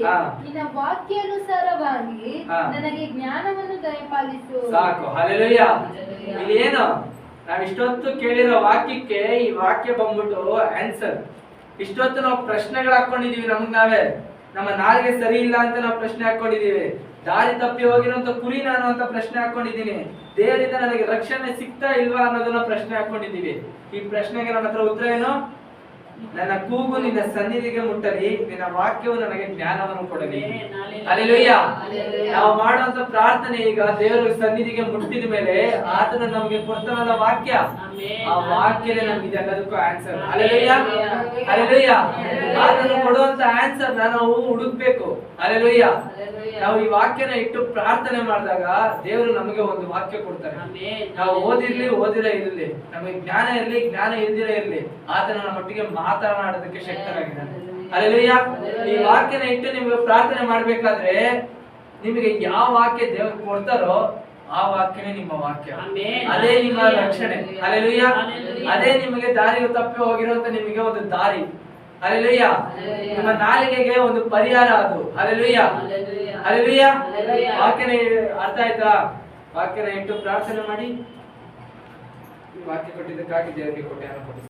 ನಿನ್ನ ವಾಕ್ಯಾನುಸಾರವಾಗಿ ನನಗೆ ಜ್ಞಾನವನ್ನು ದಯಪಾಲಿಸು. ಸಾಕು. ಹಲ್ಲೆಲೂಯಾ. ಇಲ್ಲೇನು ನಾವ್ ಇಷ್ಟೊತ್ತು ಕೇಳಿರೋ ವಾಕ್ಯಕ್ಕೆ ಈ ವಾಕ್ಯ ಬಂದ್ಬಿಟ್ಟು ಆನ್ಸರ್. ಇಷ್ಟೊತ್ತು ನಾವು ಪ್ರಶ್ನೆಗಳು ಹಾಕೊಂಡಿದೀವಿ, ನಮಗ್ ನಾವೇ. ನಮ್ಮ ನಾಲಿಗೆ ಸರಿ ಇಲ್ಲ ಅಂತ ನಾವು ಪ್ರಶ್ನೆ ಹಾಕೊಂಡಿದೀವಿ. ದಾರಿ ತಪ್ಪಿ ಹೋಗಿರೋಂತ ಕುರಿ ನಾನು ಅಂತ ಪ್ರಶ್ನೆ ಹಾಕೊಂಡಿದ್ದೀನಿ. ದೇವರಿಂದ ನನಗೆ ರಕ್ಷಣೆ ಸಿಗ್ತಾ ಇಲ್ವಾ ಅನ್ನೋದನ್ನ ಪ್ರಶ್ನೆ ಹಾಕೊಂಡಿದೀವಿ. ಈ ಪ್ರಶ್ನೆಗೆ ನಮ್ಮ ಹತ್ರ ಉತ್ತರ ಏನು? ನನ್ನ ಕೂಗು ನಿನ್ನ ಸನ್ನಿಧಿಗೆ ಮುಟ್ಟಲಿ, ನಿನ್ನ ವಾಕ್ಯವು ನನಗೆ ಜ್ಞಾನವನ್ನು ಕೊಡಲಿ. ಹಲ್ಲೆಲೂಯಾ. ನಾವು ಮಾಡುವಂತ ಪ್ರಾರ್ಥನೆ ಈಗ ದೇವರ ಸನ್ನಿಧಿಗೆ ಮುಟ್ಟಿದ ಮೇಲೆ ಆತನ ನಮಗೆ ಕೊಡ್ತಾನಲ್ಲ ವಾಕ್ಯ, ಆ ವಾಕ್ಯನೇ ನಮ್ಗೆ ಇದೆಲ್ಲದಕ್ಕೂ ಆನ್ಸರ್. Hallelujah, hallelujah. ಆತನು ಕೊಡುವಂತ ಆನ್ಸರ್ ನಾವು ಹುಡುಕ್ಬೇಕು. ಹಲ್ಲೆಲೂಯಾ. ನಾವು ಈ ವಾಕ್ಯನ ಇಟ್ಟು ಪ್ರಾರ್ಥನೆ ಮಾಡಿದಾಗ ದೇವರು ನಮಗೆ ಒಂದು ವಾಕ್ಯ ಕೊಡ್ತಾರೆ. ನಾವು ಓದಿರ್ಲಿ ಓದಿರ ಇರಲಿ, ನಮಗೆ ಜ್ಞಾನ ಇರ್ಲಿ ಜ್ಞಾನ ಇಲ್ದಿರ ಇರ್ಲಿ, ಆತನ ನಮ್ಮೊಟ್ಟಿಗೆ ಮಾತನಾಡೋದಕ್ಕೆ ಶಕ್ತರಾಗಿದ್ದಾನೆ. ಹಲ್ಲೆಲೂಯಾ. ಈ ವಾಕ್ಯನ ಇಟ್ಟು ನಿಮಗೆ ಪ್ರಾರ್ಥನೆ ಮಾಡ್ಬೇಕಾದ್ರೆ ನಿಮಗೆ ಯಾವ ವಾಕ್ಯ ದೇವರು ಕೊಡ್ತಾರೋ ಆ ವಾಕ್ಯನೇ ನಿಮ್ಮ ವಾಕ್ಯ, ಅದೇ ನಿಮ್ಮ ರಕ್ಷಣೆ. ಹಲ್ಲೆಲೂಯಾ. ಅದೇ ನಿಮಗೆ ದಾರಿ ತಪ್ಪಿ ಹೋಗಿರುವಂತ ನಿಮಗೆ ಒಂದು ದಾರಿ. ಹಲ್ಲೆಲೂಯಾ. ನಿಮ್ಮ ನಾಲಿಗೆಗೆ ಒಂದು ಪರಿಹಾರ ಅದು. Hallelujah, hallelujah. ವಾಕ್ಯನ ಅರ್ಥ ಆಯ್ತಾ? ವಾಕ್ಯನ ಇಟ್ಟು ಪ್ರಾರ್ಥನೆ ಮಾಡಿ. ವಾಕ್ಯ ಕೊಟ್ಟಿದ್ದಕ್ಕಾಗಿ ದೇವರಿಗೆ ಕೊಟ್ಟೆ.